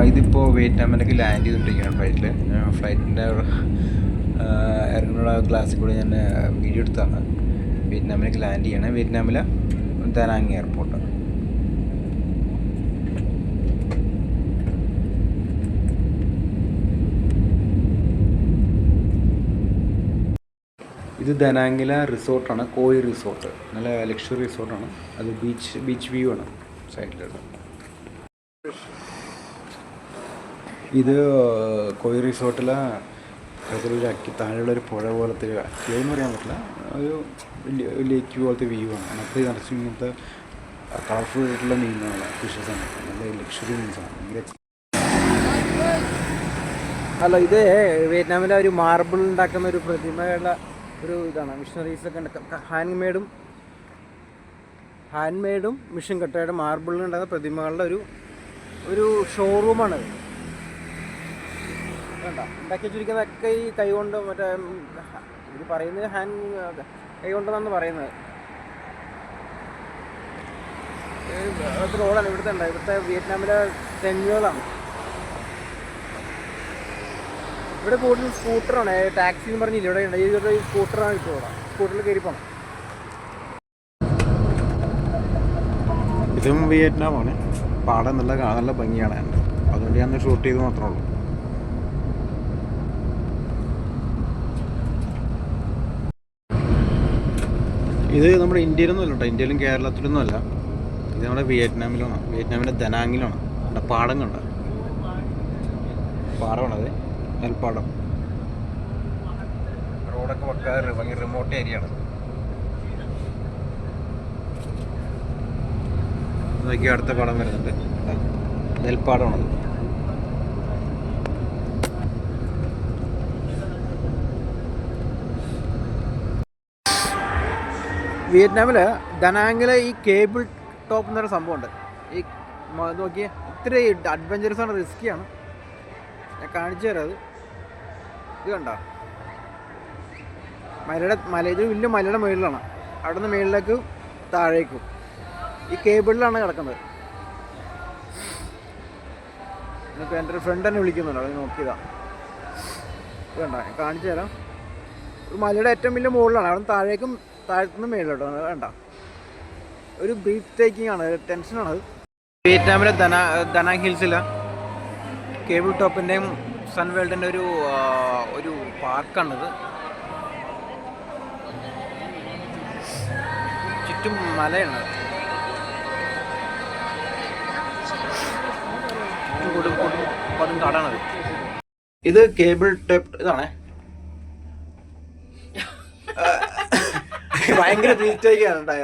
ഇതിപ്പോൾ വിയറ്റ്നാമിലേക്ക് ലാൻഡ് ചെയ്തുകൊണ്ടിരിക്കുകയാണ് ഫ്ലൈറ്റിൻ്റെ ഇറങ്ങുന്ന ക്ലാസ്സിൽ കൂടെ ഞാൻ വീഡിയോ എടുത്താണ്. വിയറ്റ്നാമിലേക്ക് ലാൻഡ് ചെയ്യണം. വിയറ്റ്നാമിലെ ദനാങ് എയർപോർട്ട്. ഇത് ദനാങ്ങിലെ റിസോർട്ടാണ്, കോയ് റിസോർട്ട്. നല്ല ലക്ഷറി റിസോർട്ടാണ്. അത് ബീച്ച് വ്യൂ ആണ് സൈഡിലുള്ള. ഇത് കോയ് റിസോർട്ടിലെ അതൊരു താഴെയുള്ളൊരു പുഴ പോലത്തെ അക്കിയെന്ന് പറയാൻ പറ്റില്ല, ഒരു ലേക്ക് പോലത്തെ വ്യൂ ആണ്. അതിനകത്ത് നിറച്ച് ഇങ്ങനത്തെ കളർഫുൾ ആയിട്ടുള്ള മീനുകളാണ്, ഫിഷസാണ്. നല്ല ലക്ഷറി മീൻസാണ്. അല്ല, ഇത് വിയറ്റ്നാമിലെ ഒരു മാർബിൾ ഉണ്ടാക്കുന്ന ഒരു പ്രതിമയുള്ള ഒരു ഇതാണ്. മിഷനറീസൊക്കെ ഹാൻഡ് മെയ്ഡും മിഷൻ കട്ടയുടെ മാർബിളിൽ ഉണ്ടാകുന്ന പ്രതിമകളുടെ ഒരു ഷോറൂമാണ്. വേണ്ട, ഉണ്ടാക്കി വെച്ചിരിക്കുന്നതൊക്കെ ഈ കൈ കൊണ്ട്, മറ്റേ ഇത് പറയുന്നത് കൈ കൊണ്ടെന്നാണ് പറയുന്നത്. റോഡാണ് ഇവിടുത്തെ വിയറ്റ്നാമിലെ തെങ്ങുകളാണ്. ഇവിടെ കൂടുതൽ സ്കൂട്ടറാണ്. ടാക്സി എന്ന് പറഞ്ഞില്ല, ഇവിടെ ഈ സ്കൂട്ടറാണ് ഇപ്പോൾ. ഇവിടെ സ്കൂട്ടറിൽ കയറി പോകണം. ഇതും വിയറ്റ്നാമാണ്. പാടം നല്ല ഭംഗിയാണ്. അതുകൊണ്ട് ഞാൻ ഷൂട്ട് ചെയ്ത് മാത്രമേ ഉള്ളൂ. ഇത് നമ്മുടെ ഇന്ത്യയിലൊന്നും അല്ല കേട്ടോ, ഇന്ത്യയിലും കേരളത്തിലൊന്നും അല്ല. ഇത് നമ്മുടെ വിയറ്റ്നാമിലാണ്. വിയറ്റ്നാമിൻ്റെ ദനാങ്ങിലാണ്. ഇവിടെ പാടം കണ്ട പാടമാണത്, നെൽപ്പാടം. റോഡൊക്കെ വെക്കാറ് ഭയങ്കര റിമോട്ട് ഏരിയ ആണ്. നോക്കി അടുത്ത പാടം വരുന്നുണ്ട്, നെൽപ്പാടമാണത്. വിയറ്റ്നാമിൽ ദനാങ്ങിൽ ഈ കേബിൾ ടോപ്പ് എന്നൊരു സംഭവമുണ്ട്. ഈ നോക്കിയേ, ഇത്തിരി അഡ്വഞ്ചറസ് ആണ്, റിസ്ക്കിയാണ്. ഞാൻ കാണിച്ചു തരാം. ഇത് കണ്ടോ, ഇത് വലിയ മലയുടെ മുകളിലാണ്. അവിടെ നിന്ന് മുകളിലേക്ക് താഴേക്കും ഈ കേബിളിലാണ് കിടക്കുന്നത്. ഇപ്പോൾ എൻ്റെ ഒരു ഫ്രണ്ട് തന്നെ വിളിക്കുന്നുണ്ട്, അത് നോക്കിയതാ. ഇത് കണ്ടോ, ഞാൻ കാണിച്ചു തരാം. ഒരു മലയുടെ ഏറ്റവും വലിയ മുകളിലാണ്. അവിടെ നിന്ന് താഴേക്കും താഴത്തുനിന്ന് മേളിലോട്ടോ. വേണ്ട, ഒരു ബ്രീത്ത് ടേക്കിംഗ് ആണ്, ടെൻഷനാണത്. വിയറ്റ്നാമിലെ ദനാങ് ഹിൽസിലെ കേബിൾ ടോപ്പിൻ്റെയും സൺവേൾഡിൻ്റെ ഒരു പാർക്കാണിത്. ചുറ്റും മലയാണ്, ചുറ്റും കാടാണത്. ഇത് കേബിൾ ടോപ്പ് ഇതാണേ. ഭയങ്കര ബ്രീത്തേക്കാണ് ഉണ്ടായ.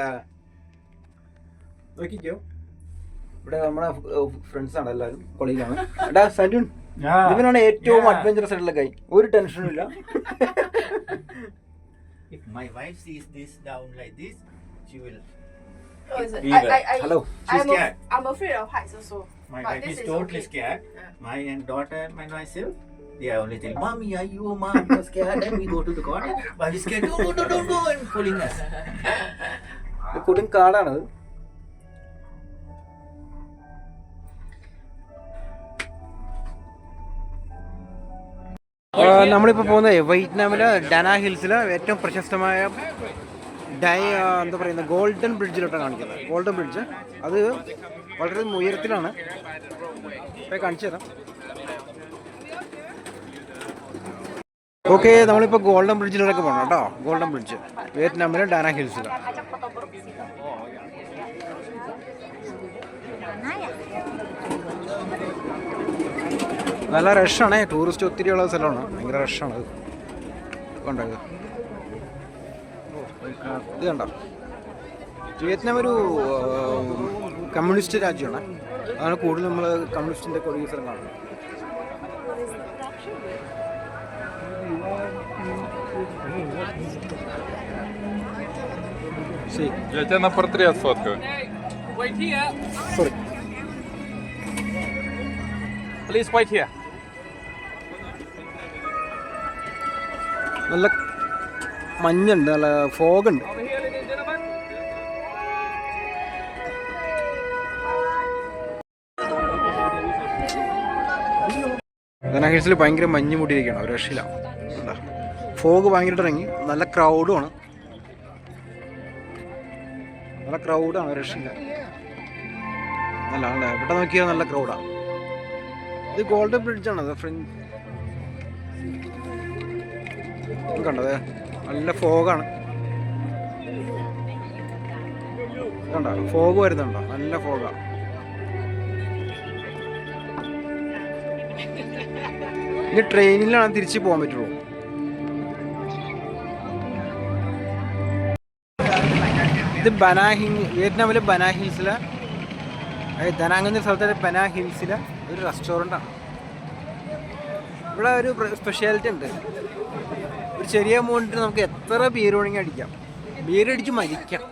നോക്കിക്കോ, ഇവിടെ നമ്മുടെ ഫ്രണ്ട്സ് ആണ്, എല്ലാവരും കൊളീഗാണ്. എടാ സലൂൺ, ഇവനാണ് ഏറ്റവും അഡ്വഞ്ചറസ് ആയിട്ടുള്ള കൈ. ഒരു ടെൻഷനും ഇല്ല. If my wife sees this down like this, she will. Hello. She's scared. I'm afraid of heights also. My wife is totally scared. My daughter and myself, they are only telling, "Mommy, are you mom? You're scared." And we go to the corner. But he's scared. Don't go, and pulling us. ഇത് കൊടും കാടാണത്. നമ്മളിപ്പോൾ പോകുന്നത് വിയറ്റ്നാമിലെ ഡനാ ഹിൽസിലെ ഏറ്റവും പ്രശസ്തമായ എന്താ പറയുന്നത്, golden ബ്രിഡ്ജിലോട്ടാണ് കാണിക്കുന്നത്. Golden bridge അത് വളരെ ഉയരത്തിലാണ്. ഇപ്പോൾ കാണിച്ചു തരാം. ഓക്കെ, നമ്മളിപ്പോൾ ഗോൾഡൻ ബ്രിഡ്ജിലൂടെയൊക്കെ പോകണം കേട്ടോ. ഗോൾഡൻ ബ്രിഡ്ജ് വിയറ്റ്നാമിലെ ഡാനാ ഹിൽസിൽ. നല്ല റഷാണ്, ടൂറിസ്റ്റ് ഒത്തിരി ഉള്ള സ്ഥലമാണ്. ഭയങ്കര റഷാണ്. അത് കണ്ടോ, ഇത് കണ്ടോ. വിയറ്റ്നാം ഒരു കമ്മ്യൂണിസ്റ്റ് രാജ്യമാണ്. അതാണ് കൂടുതൽ നമ്മൾ കമ്മ്യൂണിസ്റ്റിൻ്റെ കുറേ സ്ഥലം കാണുന്നത്. Я тебя на портрет сфоткаю. Sorry. Please wait here. നല്ല മഞ്ഞുണ്ട്, നല്ല ഫോഗുണ്ട്. ദനാങ് ഹിൽസിൽ ഭയങ്കര മഞ്ഞ് മൂടിയിരിക്കുകയാണ്, ഒരു രക്ഷയില്ല. ഫോഗ് ഭയങ്കരമായിട്ട് ഇറങ്ങി, നല്ല ക്രൗഡുമാണ്, നല്ല ക്രൗഡാണ്, ഒരു രക്ഷയില്ല. നല്ല ആളുടെ ഇവിടെ നോക്കിയാൽ നല്ല ക്രൗഡാണ്. ഇത് ഗോൾഡൻ ബ്രിഡ്ജാണ്, അത് ഫ്രഞ്ച് കണ്ടത്, നല്ല ഫോഗാണ്. കണ്ടോ ഫോഗ് വരുന്നുണ്ടോ, നല്ല ഫോഗാണ്. ഇനി ട്രെയിനിലാണ് തിരിച്ച് പോകാൻ പറ്റുള്ളൂ. ഇത് വിയറ്റ്നാമിലെ ബനാ ഹിൽസിലെ, ദനാങ് എന്ന സ്ഥലത്തെ ബനാ ഹിൽസിലെ ഒരു റെസ്റ്റോറൻ്റാണ്. ഇവിടെ ഒരു സ്പെഷ്യാലിറ്റി ഉണ്ട്. ഒരു ചെറിയ എമൗണ്ടിന് നമുക്ക് എത്ര ബീർ വേണമെങ്കിൽ അടിക്കാം, ബീറടിച്ച് മരിക്കാം.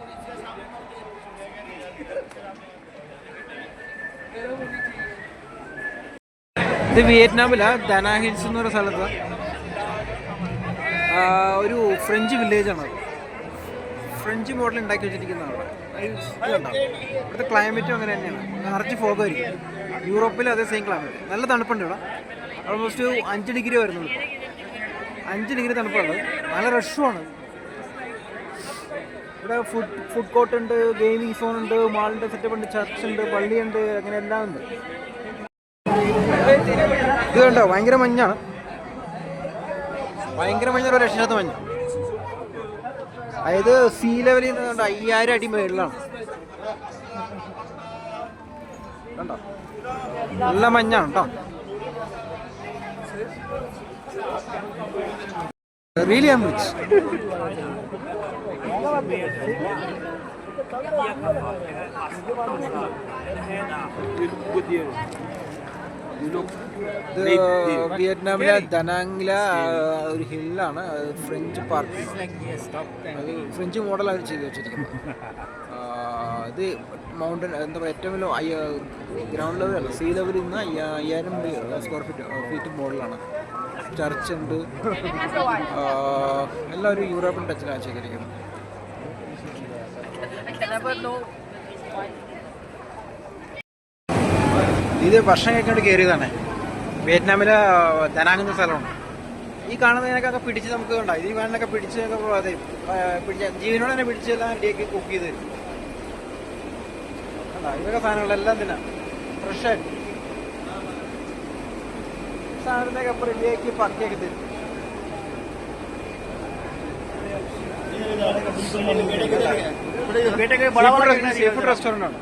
ഇത് വിയറ്റ്നാമിലെ ദനാ ഹിൽസ് എന്ന് പറയുന്ന സ്ഥലത്ത് ഒരു ഫ്രഞ്ച് വില്ലേജാണ്. ഫ്രഞ്ച് മോഡൽ ഉണ്ടാക്കി വെച്ചിരിക്കുന്നതാണ്. ഇതുണ്ടാവും. ഇവിടുത്തെ ക്ലൈമറ്റും അങ്ങനെ തന്നെയാണ്, നിറച്ച് ഫോഗായിരിക്കും. യൂറോപ്പിൽ അതേ സെയിം ക്ലൈമറ്റ്. നല്ല തണുപ്പുണ്ട് ഇവിടെ, ഓൾമോസ്റ്റ് 5 ഡിഗ്രി വരുന്നുള്ളൂ. 5 ഡിഗ്രി തണുപ്പുള്ളത്, നല്ല റഷുമാണ്. ഇവിടെ ഫുഡ് കോർട്ട് ഉണ്ട്, ഗെയിമിംഗ് സോൺ ഉണ്ട്, മാളിൻ്റെ സെറ്റപ്പ് ഉണ്ട്, ചർച്ച് ഉണ്ട്, പള്ളിയുണ്ട്, അങ്ങനെ എല്ലാം ഉണ്ട്. ഇത് കണ്ടോ ഭയങ്കര മഞ്ഞാണ്, ഭയങ്കര മഞ്ഞൊരു രക്ഷാത്ത മഞ്ഞ്. അതായത് സീ ലെവലിൽ നിന്ന് കണ്ടോ 5000 അടി മേളിലാണ്. കണ്ടോ നല്ല മഞ്ഞാണ് കേട്ടോ. Really I am rich. വിയറ്റ്നാമിലെ ദനാങ്ങിലെ ഒരു ഹില്ലാണ്, ഫ്രഞ്ച് പാർക്ക്, ഫ്രഞ്ച് മോഡൽ അവർ ചെയ്ത് വെച്ചിരിക്കുന്നത്. ഇത് മൗണ്ടൻ എന്താ പറയുക, ഏറ്റവും വലിയ ഗ്രൗണ്ട് ലെവലല്ല, സീ ലെവലിൽ നിന്ന് 5000 സ്ക്വയർ ഫീറ്റ് മോഡലാണ്. ചർച്ച് ഉണ്ട്, എല്ലാം ഒരു യൂറോപ്യൻ ടച്ചിലാണ് ചെയ്തിരിക്കുന്നത്. ഇത് വർഷം കഴിഞ്ഞോട്ട് കയറിയതാണ്. വിയറ്റ്നാമിലെ ദനാങ് എന്ന സ്ഥലമാണ്. ഈ കാണുന്നതിനൊക്കെ പിടിച്ച് നമുക്ക് കണ്ടോ, ഈ വേനലൊക്കെ പിടിച്ച് പിടിച്ച ജീവനോട് തന്നെ പിടിച്ചെല്ലാം റെഡിയാക്കി കുക്ക് ചെയ്ത് തരും. കണ്ടോ ഇതൊക്കെ സാധനങ്ങളെല്ലാം തന്നെ ഫ്രഷായിട്ട് സാധനത്തിനൊക്കെ അപ്പം റെഡിയാക്കി പക്കയാക്കി തരും. സീ ഫുഡ് റെസ്റ്റോറൻ്റ് ആണ്.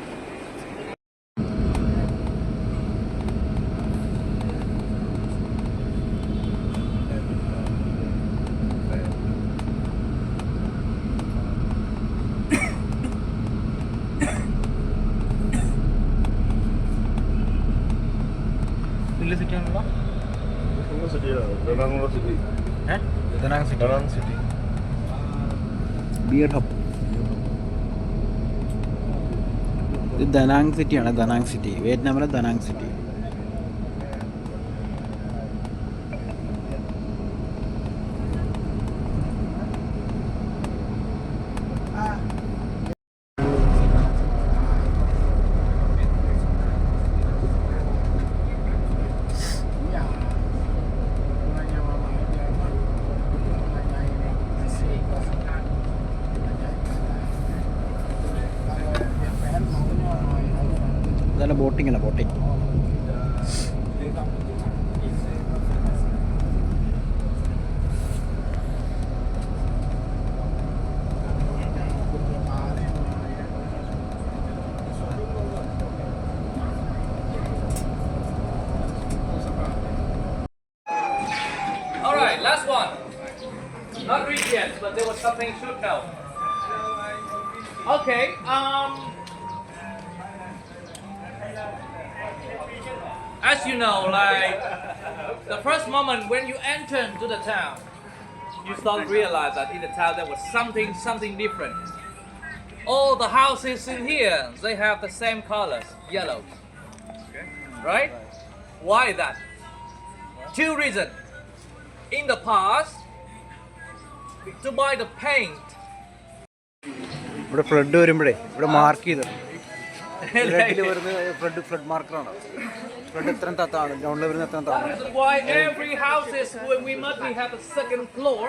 Beer hub. ഇത് ദനാങ് സിറ്റിയാണ്, ദനാങ് സിറ്റി, വിയറ്റ്നാമിലെ ദനാങ് സിറ്റി. അതല്ല ബോട്ടിംഗ് അല്ല, boating. Alright, last one. Not reached yet, but there was something should help. Okay, as you know, like the first moment when you enter into the town, you start to realize that in the town there was something different. All the houses in here, they have the same colors, yellow. Right? Why that? Two reasons. In the past, to buy the paint. ഇവിടെ flood വരുമ്പോഴേ ഇവിടെ mark ചെയ്ത് flood മാർക്കറാണ്. Flood എത്ര താത്താണ് ground ലെവലിൽ എത്ര താത്താണ്. That's why every houses when we must we have a second floor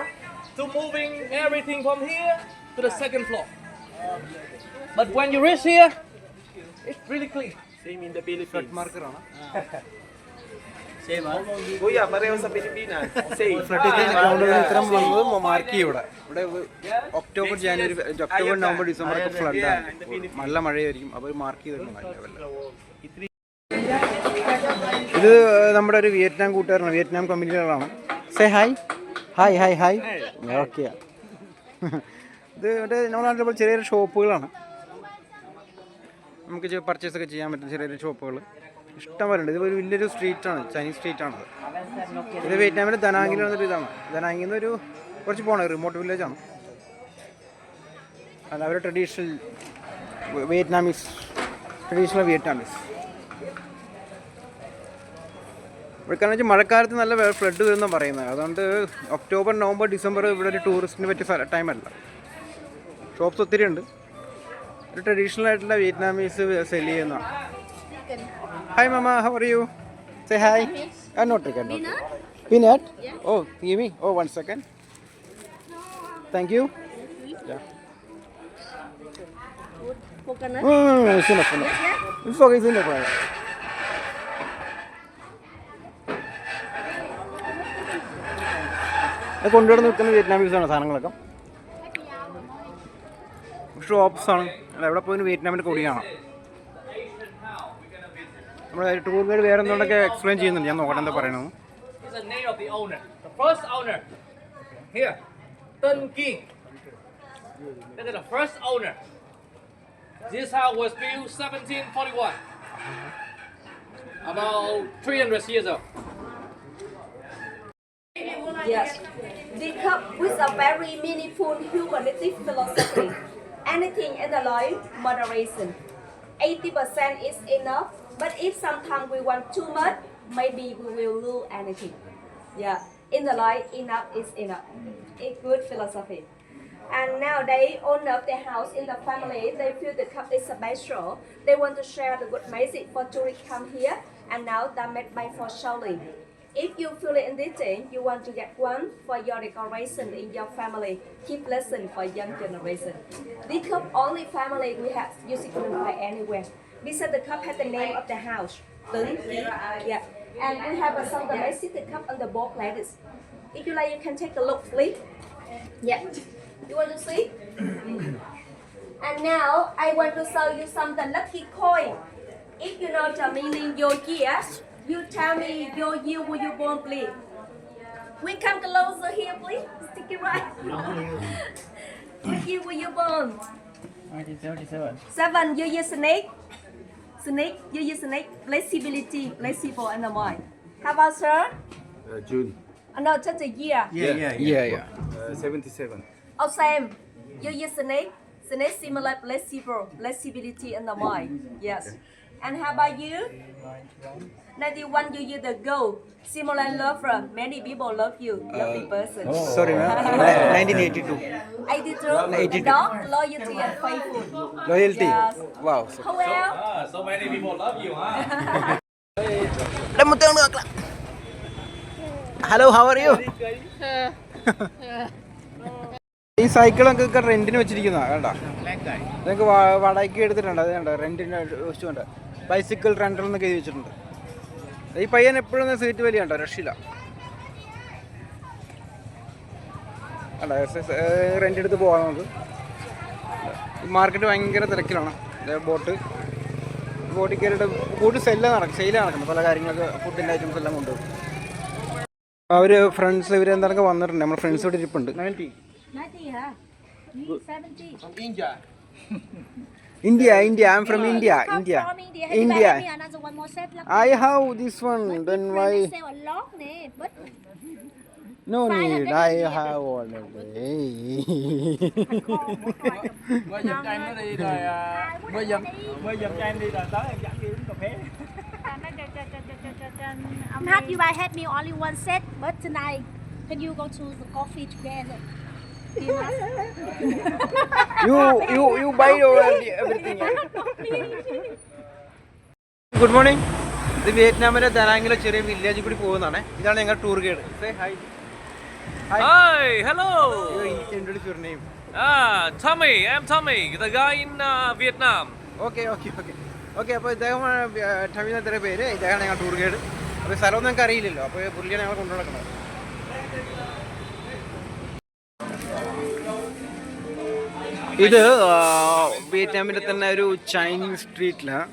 to moving everything from here to the second floor. But when you reach here, it's really clean. Flood മാർക്കറാണ്. Flood ground ലെവലിൽ ഇത്ര വന്നത് mark ചെയ്യും ഇവിടെ. ഇവിടെ October November December ഒക്കെ ഫ്ലഡാണ്, നല്ല മഴയായിരിക്കും. അപ്പോൾ മാർക്ക് ചെയ്തിട്ടുണ്ട് നല്ല ലെവലിൽ. ഇത് നമ്മുടെ ഒരു വിയറ്റ്നാം കൂട്ടുകാരാണ്, വിയറ്റ്നാം കമ്പനികളാണ്. Say hi hi hi hi. Okay. ഇത് ഇവിടെ നമ്മുടെ നാട്ടിൽ ചെറിയ ചെറിയ ഷോപ്പുകളാണ്, നമുക്ക് പർച്ചേസ് ഒക്കെ ചെയ്യാൻ പറ്റുന്ന ചെറിയ ചെറിയ ഷോപ്പുകൾ ഇഷ്ടം പോലെ ഉണ്ട്. ഇത് ഒരു വലിയൊരു സ്ട്രീറ്റാണ്, ചൈനീസ് സ്ട്രീറ്റാണത്. ഇത് വിയറ്റ്നാമിൻ്റെ ദനാങ്ങിൽ വന്നൊരു ഇതാണ്. ദനാങ്ങിൽ നിന്നൊരു കുറച്ച് പോകണം, റിമോട്ട് വില്ലേജാണ്. അല്ല അവർ ട്രഡീഷണൽ വിയറ്റ്നാമീസ്. ഇവിടെക്കാന്ന് വെച്ചാൽ മഴക്കാലത്ത് നല്ല ഫ്ലഡ് വരുമെന്നാണ് പറയുന്നത്. അതുകൊണ്ട് ഒക്ടോബർ നവംബർ ഡിസംബർ ഇവിടെ ഒരു ടൂറിസ്റ്റിന് പറ്റിയ ടൈമല്ല. ഷോപ്സ് ഒത്തിരി ഉണ്ട്. ഒരു ട്രഡീഷണൽ ആയിട്ടുള്ള വിയറ്റ്നാമീസ് സെല് ചെയ്യുന്നതാണ്. ഹായ് മാമ, how are you? Say hi. Not peanut. Oh give me. Oh 1 second. Thank you. കൊണ്ടുവന്ന് നിൽക്കുന്ന വിയറ്റ്നാമീസാണ് സാധനങ്ങളൊക്കെ. ഷോപ്സാണ്. അല്ല എവിടെ പോയി വിയറ്റ്നാമിൻ്റെ കൊടിയാണ്. നമ്മുടെ ടൂർ ഗൈഡ് വേറെ എന്തുകൊണ്ടൊക്കെ എക്സ്പ്ലെയിൻ ചെയ്യുന്നുണ്ട്. ഞാൻ നോക്കട്ടെ എന്താ പറയണത്. It's the name of the owner. The first owner. Here, Tân King. This is the first owner. This house was built 1741. About 300 years ago. Yes. They come with a very meaningful humanistic philosophy. Anything in the life, moderation. 80% is enough, but if sometimes we want too much, maybe we will lose anything. Yeah. In the life, enough is enough. A good philosophy. And nowadays, owner of the house in the family, they feel the cup is special. They want to share the good message for tourists come here, and now they made by for showing. If you feel it in this thing, you want to get one for your decoration in your family. Keep lesson for young generation. This cup only family we have use it by anywhere. Beside the cup has the name of the house. Yeah. And we have some the message the cup on the board like this. If you like, you can take a look, please. Yeah. You want to see? And now I want to show you some the lucky coin. If you know the meaning your years, you tell me your year were you born, please. We come closer here, please. Stick it right. What year were you born? 1977. 7. You year snake. Snake. You year snake. Flexibility, flexible in the mind. How about sir? June. No, just a year. Yeah. 77. Oh, same. You use snake. Snake similar flexible, flexibility in the mind. Yes. And how about you? 91 you use the gold. Similar lover. Many people love you. Lovely person. Sorry ma'am. 1982. 82. 82. Dog, loyalty and faithful. Loyalty. Yes. Wow. How well? So many people love you, huh? Hello, how are U? ഈ സൈക്കിളൊക്കെ റെന്റിന് വെച്ചിരിക്കുന്നതാണ് കേട്ടോ. നിങ്ങൾക്ക് വാടകയ്ക്ക് എടുത്തിട്ടുണ്ട്. അത് കണ്ടോ, റെന്റിന് വെച്ചിട്ടുണ്ട്. ബൈസിക്കിൾ റെന്റൽ എന്നൊക്കെ എഴുതി വെച്ചിട്ടുണ്ട്. ഈ പയ്യൻ എപ്പോഴും സീറ്റ് വലിയ കണ്ടോ, രക്ഷയില്ല. അല്ല റെന്റ് എടുത്ത് പോകാം നമുക്ക്. മാർക്കറ്റ് ഭയങ്കര തിരക്കിലാണ്. ബോട്ടിൽ കയറിയിട്ട് കൂടുതൽ സെയിലാണ് നടക്കുന്നത്. പല കാര്യങ്ങളൊക്കെ ഫുഡിൻ്റെ ഐറ്റംസ് എല്ലാം കൊണ്ടുപോകും. അവർ ഫ്രണ്ട്സ് ഇവരെന്തൊക്കെ വന്നിട്ടുണ്ട്. നമ്മുടെ ഫ്രണ്ട്സ് ഇവിടെ ഇരിപ്പുണ്ട്. 90, huh? 70. India. I'm from India. From India. Have India. you buy me another one more set? I have this one. Then why? Sell a lot, but No need. I have already. Mới dùm cho em nó đi rồi, mới dùm cho em đi rồi tới em dẫn đi uống cà phê. not you buy had me only one set, but tonight can you go to the coffee together? You buy everything. Good morning. ഇത് വിയറ്റ്നാമിലെ ദനാങ്ങിലെ ചെറിയ വില്ലേജിൽ കൂടി പോകുന്നതാണ്. ഇതാണ് ഞങ്ങളുടെ tour guide. Hi. Hi, hello. Introduce your name. Tommy. I'm Tommy, the guy in Vietnam. Okay. അപ്പോൾ ഇദ്ദേഹമാണ് tummy എന്ന പേര്. ഇദ്ദേഹമാണ് ഞങ്ങൾ ടൂർ ഗൈഡ്. അപ്പോൾ സ്ഥലമൊന്നും ഞങ്ങൾക്ക് അറിയില്ലല്ലോ, അപ്പോൾ പുള്ളിയാണ് ഞങ്ങൾ കൊണ്ടു നടക്കുന്നത്. ഇത് വിയറ്റ്നാമിൻ്റെ തന്നെ ഒരു ചൈനീസ് സ്ട്രീറ്റിലാണ്.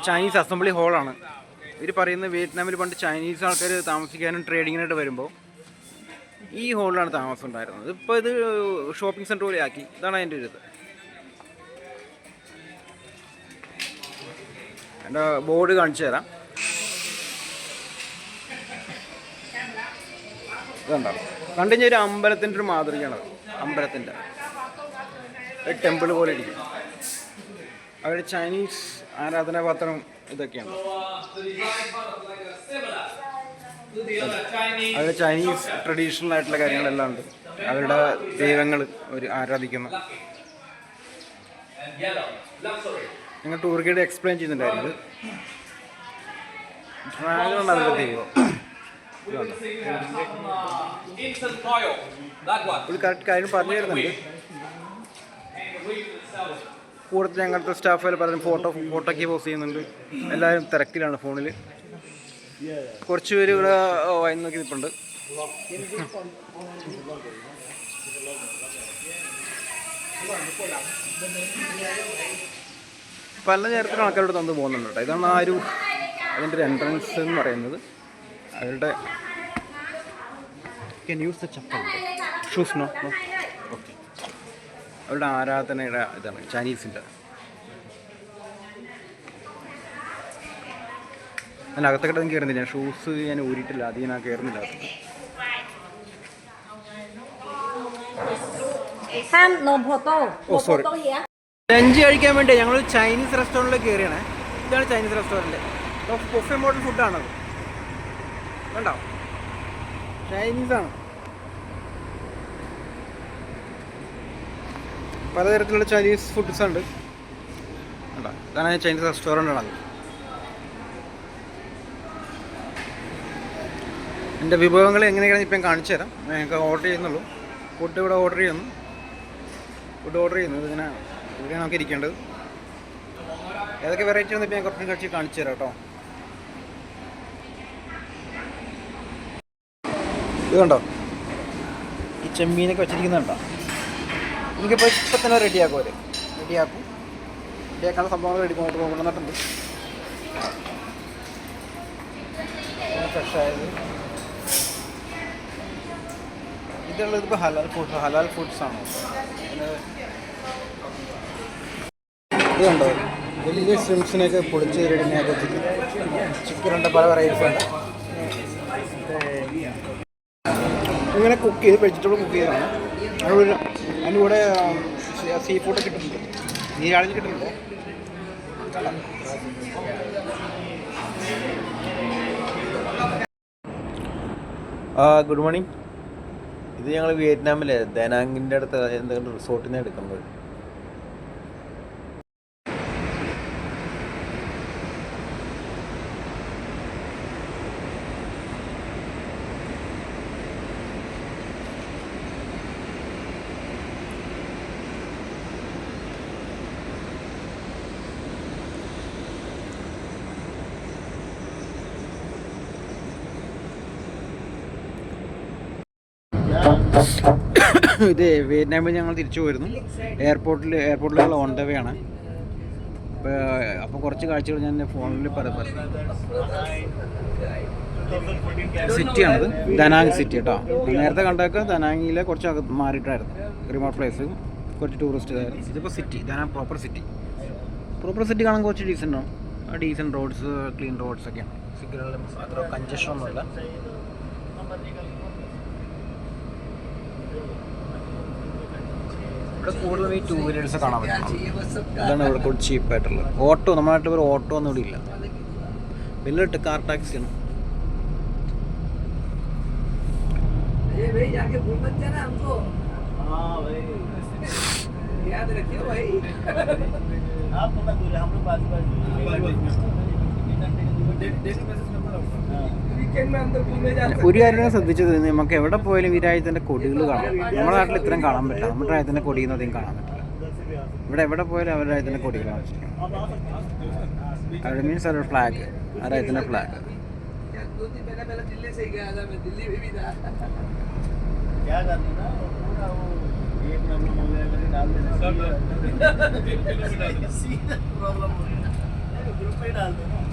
ചൈനീസ് അസംബ്ലി ഹോളാണ്. ഇവർ പറയുന്നത് വിയറ്റ്നാമിൽ പണ്ട് ചൈനീസ് ആൾക്കാർ താമസിക്കാനും ട്രേഡിങ്ങിനായിട്ട് വരുമ്പോൾ ഈ ഹോളിലാണ് താമസം ഉണ്ടായിരുന്നത്. ഇപ്പോൾ ഇത് ഷോപ്പിംഗ് സെൻറ്റർ പോലെ ആക്കി. ഇതാണ് അതിൻ്റെ ഒരു ഇത്. എൻ്റെ ബോർഡ് കാണിച്ചു തരാം. ഇതുണ്ടോ, കണ്ടു കഴിഞ്ഞാൽ ഒരു അമ്പലത്തിൻ്റെ ഒരു മാതൃകയാണ്. അമ്പലത്തിൻ്റെ ഒരു ടെമ്പിൾ പോലെ ഇരിക്കും. അവരുടെ ചൈനീസ് ആരാധനാപാത്രം ഇതൊക്കെയാണ്. അവരുടെ ചൈനീസ് ട്രഡീഷണൽ ആയിട്ടുള്ള കാര്യങ്ങളെല്ലാം ഉണ്ട്. അവരുടെ ദൈവങ്ങൾ ഒരു ആരാധിക്കുന്ന. ഞങ്ങൾ ടൂർ ഗൈഡ് എക്സ്പ്ലെയിൻ ചെയ്യുന്നുണ്ടായിരുന്നു. ഡ്രാഗണാണ് അവരുടെ ദൈവം. ഒരു കറക്റ്റ് കാര്യം പറഞ്ഞു തരുന്നുണ്ട്. കൂടുതൽ ഞങ്ങളുടെ സ്റ്റാഫുകൾ പലരും ഫോട്ടോയ്ക്ക് പോസ്റ്റ് ചെയ്യുന്നുണ്ട്. എല്ലാവരും തിരക്കിലാണ് ഫോണിൽ. കുറച്ച് പേര് ഇവിടെ വായി നോക്കി നിൽപ്പുണ്ട്. പല നേരത്തിലും ആൾക്കാരോട് തന്നു പോകുന്നുണ്ട് കേട്ടോ. ഇതാണ് ആ ഒരു അതിൻ്റെ ഒരു എൻട്രൻസ് എന്ന് പറയുന്നത്. അവരുടെ ഷൂസ് നോ ഓക്കെ. അവരുടെ ആരാധനയുടെ ഇതാണ് ചൈനീസിൻ്റെ. ഞാൻ അകത്തേക്കൊന്നും കയറുന്നില്ല. ഷൂസ് ഞാൻ ഊരിയിട്ടില്ല, അധികം ഞാൻ കയറുന്നില്ല. സോറി. ലഞ്ച് കഴിക്കാൻ വേണ്ടി ഞങ്ങൾ ചൈനീസ് റെസ്റ്റോറൻറ്റിൽ കയറിയാണ്. ഇതാണ് ചൈനീസ് റെസ്റ്റോറൻറ്റ്. ബൊഫെ മോഡൽ ഫുഡാണത്. കണ്ടോ, ചൈനീസാണ്. പലതരത്തിലുള്ള ചൈനീസ് ഫുഡ്സ് ഉണ്ട്. കണ്ടോ, ഇതാണ് ചൈനീസ് റെസ്റ്റോറൻ്റാണത്. എൻ്റെ വിഭവങ്ങൾ എങ്ങനെയാണ് ഇപ്പം കാണിച്ചു തരാം. ഞങ്ങൾക്ക് ഓർഡർ ചെയ്യുന്നുള്ളൂ. ഫുഡ് ഇവിടെ ഓർഡർ ചെയ്യുന്നു. ഇതിങ്ങനെ ഇവിടെയാണ് നമുക്ക് ഇരിക്കേണ്ടത്. ഏതൊക്കെ വെറൈറ്റി ആണ് ഇപ്പം ഞാൻ കുറച്ചും കഴിച്ച് കാണിച്ചു തരാം കേട്ടോ. ഇത് കണ്ടോ, ഈ ചെമ്മീനൊക്കെ വെച്ചിരിക്കുന്നുണ്ടോ. എനിക്കിപ്പോൾ ഇപ്പം തന്നെ റെഡിയാക്കും. റെഡിയാക്കാനുള്ള സംഭവങ്ങൾ കൊണ്ടുവന്നിട്ടുണ്ട്. ഫ്രഷായത് ഇതുള്ളത് ഇപ്പോൾ ഹലാൽ ഫുഡ്സാണ്. ഇത് കണ്ടോ, വലിയ സ്ട്രിംസിനെയൊക്കെ പൊടിച്ച് റെഡിനെയൊക്കെ ചിക്കനുണ്ട്, പല വെറൈറ്റീസ് ഉണ്ട്. ഇങ്ങനെ കുക്ക് ചെയ്ത് വെജിറ്റബിൾ കുക്ക് ചെയ്തതാണ്. അതിൻ്റെ കൂടെ സീ ഫുഡൊക്കെ ഇട്ടിട്ടുണ്ട്. നീരാളിഞ്ഞ് കിട്ടുന്നുണ്ടോ. Good morning. ഇത് ഞങ്ങൾ വിയറ്റ്നാമിലെ ദനാങ്ങിൻ്റെ അടുത്ത് എന്തെങ്കിലും റിസോർട്ടിൽ നിന്ന് എടുക്കുന്നത്. ഇത് വിയറ്റ്നാമിൽ ഞങ്ങൾ തിരിച്ചു പോയിരുന്നു. എയർപോർട്ടിലുള്ള ഓൺ ദ വേ ആണ്. അപ്പോൾ കുറച്ച് കാഴ്ചകൾ ഞാൻ ഫോണിൽ പറഞ്ഞു. സിറ്റിയാണിത്, ദനാങ് സിറ്റി കേട്ടോ. നേരത്തെ കണ്ടൊക്കെ ദനാങ്ങിലെ കുറച്ച് മാറിയിട്ടായിരുന്നു, റിമോട്ട് പ്ലേസ്, കുറച്ച് ടൂറിസ്റ്റ്. ഇതിപ്പോൾ സിറ്റി, ദനാങ് പ്രോപ്പർ സിറ്റി കാണാൻ കുറച്ച് ഡീസൻറ്റ് റോഡ്സ്, ക്ലീൻ റോഡ്സ് ഒക്കെയാണ്. സിഗ്നലും അത്ര കഞ്ചഷൻ ഒന്നുമില്ല. ഇവിടെ കൂടുതലും ഈ 2 വീലേഴ്സ് കാണാൻ പറ്റും. ഇതാണ് ഇവിടെ കൂടുതൽ ചീപ്പായിട്ടുള്ളത്. ഓട്ടോ, നമ്മുടെ നാട്ടിൽ ഒരു ഓട്ടോ ഒന്നും ഇവിടെ ഇല്ല. വലിയ കാർ ടാക്സിയാണ്. ഒരു കാര്യം ഞാൻ ശ്രദ്ധിച്ചത് നമുക്ക് എവിടെ പോയാലും ഈ രാജ്യത്തിൻ്റെ കൊടികൾ കാണാം. നമ്മുടെ നാട്ടിൽ ഇത്രയും കാണാൻ പറ്റില്ല. നമ്മുടെ രാജ്യത്തിൻ്റെ കൊടിയൊന്നും അധികം കാണാൻ പറ്റില്ല. ഇവിടെ എവിടെ പോയാലും അവരുടെ രാജ്യത്തിൻ്റെ കൊടികളാണ് വെച്ചിരിക്കുന്നത്. അവിടെ മീൻസ് അവരുടെ ഫ്ലാഗ്, ആ രാജ്യത്തിൻ്റെ ഫ്ലാഗ്.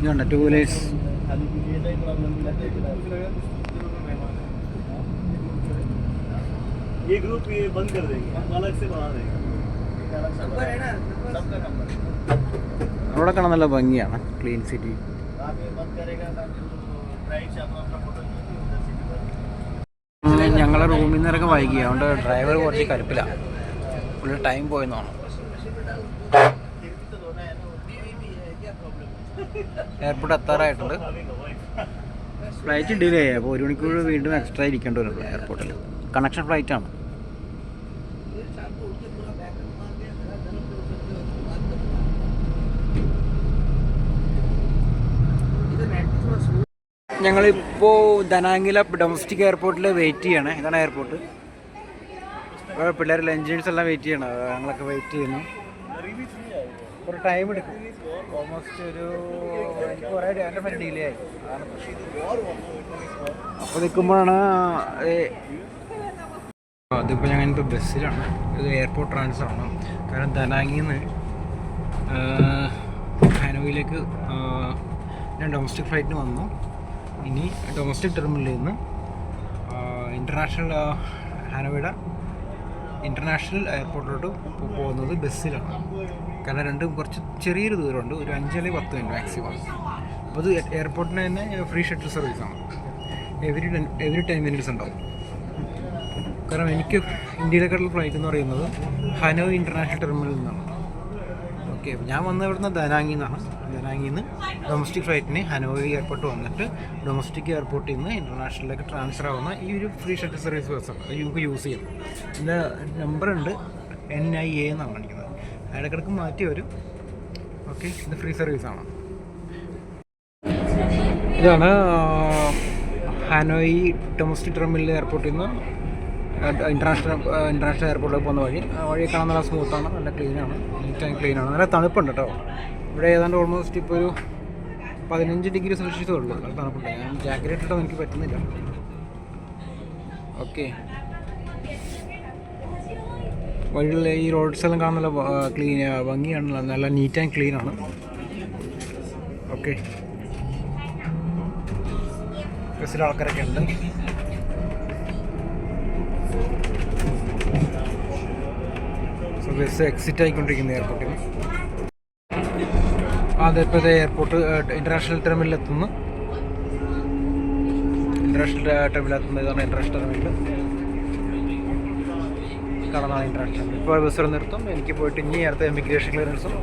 ഇതുണ്ട് 2 വീലേഴ്സ്. ये ग्रुप ये बंद कर देंगे, हम अलग से बना देंगे. അവിടെ കാണാൻ നല്ല ഭംഗിയാണ്, ക്ലീൻ സിറ്റി. ഞങ്ങളെ റൂമിൽ നിന്നൊക്കെ വൈകി, അതുകൊണ്ട് ഡ്രൈവർ കുറച്ച് കരുപ്പിലാണ്. ഫുൾ ടൈം പോയെന്നാണ്. എയർപോർട്ട് എത്താറായിട്ടുണ്ട്. ഫ്ലൈറ്റ് ഡിലേ ആയി. അപ്പോൾ 1 മണിക്കൂർ വീണ്ടും എക്സ്ട്രാ ഇരിക്കേണ്ടി വരും എയർപോർട്ടിൽ. കണക്ഷൻ ഫ്ലൈറ്റാണ്. ഞങ്ങളിപ്പോൾ ദനാങ്ങിലെ ഡൊമസ്റ്റിക് എയർപോർട്ടിൽ വെയിറ്റ് ചെയ്യണേ. ഇതാണ് എയർപോർട്ട്. ഇപ്പോൾ പിള്ളേർ ലഞ്ചേഴ്സ് എല്ലാം വെയിറ്റ് ചെയ്യണം. ഞങ്ങളൊക്കെ വെയിറ്റ് ചെയ്യുന്നു. ഒരു ടൈം എടുക്കും. ഓൾമോസ്റ്റ് എനിക്ക് കുറേ എൻ്റെ ഡിലേ ആയി. അതാണ് പ്രശ്നം. അപ്പോൾ നിൽക്കുമ്പോഴാണ് അതിപ്പോൾ ഞാനിപ്പോൾ ബസ്സിലാണ്. ഇത് എയർപോർട്ട് ട്രാൻസ്ഫറാണ്. കാരണം ദനാങ്ങിൽ നിന്ന് ഹാനോയിലേക്ക് ഞാൻ ഡൊമസ്റ്റിക് ഫ്ലൈറ്റിന് വന്നു. ഇനി ഡൊമസ്റ്റിക് ടെർമിനലിൽ നിന്ന് ഇൻ്റർനാഷണൽ ഹാനോയുടെ ഇൻ്റർനാഷണൽ എയർപോർട്ടിലോട്ട് പോകുന്നത് ബസ്സിലാണ്. കാരണം രണ്ടും കുറച്ച് ചെറിയൊരു ദൂരമുണ്ട്. ഒരു 5 അല്ലെങ്കിൽ 10 മിനിറ്റ് മാക്സിമം. അപ്പോൾ അത് എയർപോർട്ടിന് തന്നെ ഫ്രീ ഷട്ടിൽ സർവീസാണ്. എവരി 10 മിനിറ്റ്സ് ഉണ്ടാവും. കാരണം എനിക്ക് ഇന്ത്യയിലേക്കുള്ള ഫ്ലൈറ്റ് എന്ന് പറയുന്നത് ഹനോയ് ഇൻ്റർനാഷണൽ ടെർമിനലിൽ നിന്നാണ്. ഓക്കെ, ഞാൻ വന്നത് ഇവിടുന്ന് ദനാങ്ങിൽ നിന്നാണ്. ദനാങ്ങിൽ നിന്ന് ഡൊമസ്റ്റിക് ഫ്ലൈറ്റിന് ഹനോയ് എയർപോർട്ട് വന്നിട്ട് ഡൊമസ്റ്റിക് എയർപോർട്ടിൽ നിന്ന് ഇൻ്റർനാഷണലിലേക്ക് ട്രാൻസ്ഫർ ആവുന്ന ഈ ഒരു ഫ്രീ ഷട്ടിൽ സർവീസ് ബസ്സാണ്. അത് നമുക്ക് യൂസ് ചെയ്യാം. ഇതിൻ്റെ നമ്പറുണ്ട് NIA എന്നാണ് കാണിക്കുന്നത്. ഇടയ്ക്കിടയ്ക്ക് മാറ്റി വരും. ഓക്കെ, ഇത് ഫ്രീ സർവീസാണ്. ഇതാണ് ഹാനോയ് ഡൊമസ്റ്റിക് ടെർമിനൽ എയർപോർട്ടിൽ നിന്ന് ഇൻ്റർനാഷണൽ എയർപോർട്ടിലേക്ക് പോകുന്ന വഴി. വഴി കാണാൻ നല്ല സ്മൂത്താണ്, നല്ല ക്ലീനാണ്, നീറ്റ് ആൻഡ് ക്ലീനാണ്. നല്ല തണുപ്പുണ്ട് കേട്ടോ. ഇവിടെ ഏതാണ്ട് ഓൾമോസ്റ്റ് ഇപ്പോൾ ഒരു 15 ഡിഗ്രി സെൽഷ്യസ് ഉള്ളൂ. നല്ല തണുപ്പുണ്ട്. ഞാൻ ജാക്കറ്റ് ഇട്ടിട്ടൊന്നും എനിക്ക് പറ്റുന്നില്ല. ഓക്കെ, വഴിയുള്ള ഈ റോഡ്സ് എല്ലാം കാണാൻ നല്ല ക്ലീൻ ഭംഗിയാണ്, നല്ല നീറ്റ് ആൻഡ് ക്ലീനാണ്. ഓക്കെ, ബസ്സിൽ ആൾക്കാരൊക്കെ ഉണ്ട്. സോ ബസ് എക്സിറ്റ് ആയിക്കൊണ്ടിരിക്കുന്ന എയർപോർട്ടിൽ നിന്ന്. അതിപ്പോൾ എയർപോർട്ട് ഇൻ്റർനാഷണൽ ടെർമിനലിൽ എത്തുന്നു. ഇൻ്റർനാഷണൽ ടെർമിനൽ എത്തുന്നത് ഇതാണ് ഇൻ്റർനാഷണൽ ടെർമിനൽ. കാണുന്നതാണ് ഇൻ്റർനാഷണൽ ടെർമിനൽ. ഇപ്പോൾ ബസ് നിർത്തും. എനിക്ക് പോയിട്ട് ഇനി അടുത്ത ഇമിഗ്രേഷൻ ക്ലിയറൻസും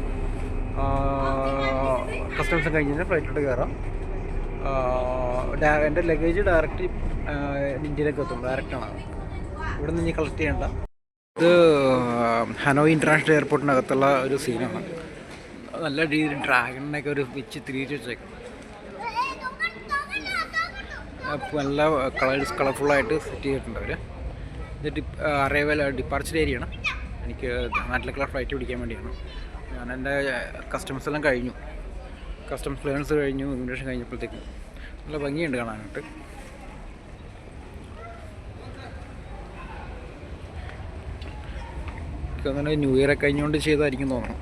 കസ്റ്റംസും കഴിഞ്ഞ് കഴിഞ്ഞാൽ ഫ്ലൈറ്റിലോട്ട് കയറാം. എൻ്റെ ലഗേജ് ഡയറക്റ്റ് ഇന്ത്യയിലേക്ക് എത്തും. ഡയറക്റ്റാണ്. ഇവിടെ നിന്ന് ഇനി കളക്ട് ചെയ്യേണ്ട. ഇത് ഹനോയ് ഇൻ്റർനാഷണൽ എയർപോർട്ടിനകത്തുള്ള ഒരു സീനാണ്. നല്ല രീതിയിൽ ഡ്രാഗണിനൊക്കെ ഒരു വെച്ച് തിരിച്ച് വെച്ചേക്കും. നല്ല കളർഫുള്ളായിട്ട് സെറ്റ് ചെയ്തിട്ടുണ്ട് അവർ. ഇത് അറൈവൽ ഡിപ്പാർച്ചർ ഏരിയയാണ്. എനിക്ക് നാട്ടിലേക്കുള്ള ഫ്ലൈറ്റ് പിടിക്കാൻ വേണ്ടിയാണ്. ഞാൻ എൻ്റെ കസ്റ്റംസ് എല്ലാം കഴിഞ്ഞു. കസ്റ്റംസ് ക്ലിയറൻസ് കഴിഞ്ഞു, ഇമിഗ്രേഷൻ കഴിഞ്ഞപ്പോഴത്തേക്കും നല്ല ഭംഗിയുണ്ട് കാണാനായിട്ട്. എനിക്കങ്ങനെ ന്യൂ ഇയർ കഴിഞ്ഞുകൊണ്ട് ചെയ്തായിരിക്കും തോന്നുന്നു.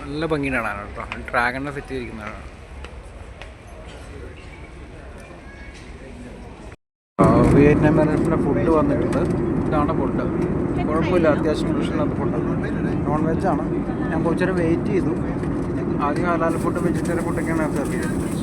നല്ല ഭംഗിയാണ് കാണാനാണ് കേട്ടോ. ഡ്രാഗണിനെ സെറ്റ് ചെയ്തിരിക്കുന്നതാണ്. വിയറ്റ്നാം എയർലൈൻസിൻ്റെ ഫുഡ് വന്നിട്ടുണ്ട്. ഇതാണ് ഫുഡ്. കുഴപ്പമില്ല, അത്യാവശ്യം പ്രശ്നമില്ലാത്ത ഫുഡാണ്. നോൺ വെജാണ്. ഞാൻ കുറച്ച് നേരം വെയിറ്റ് ചെയ്തു. ആദ്യം ഹലാൽ ഫുഡ്, വെജിറ്റേറിയൻ ഫുഡൊക്കെയാണ് സെർവ് ചെയ്തത്.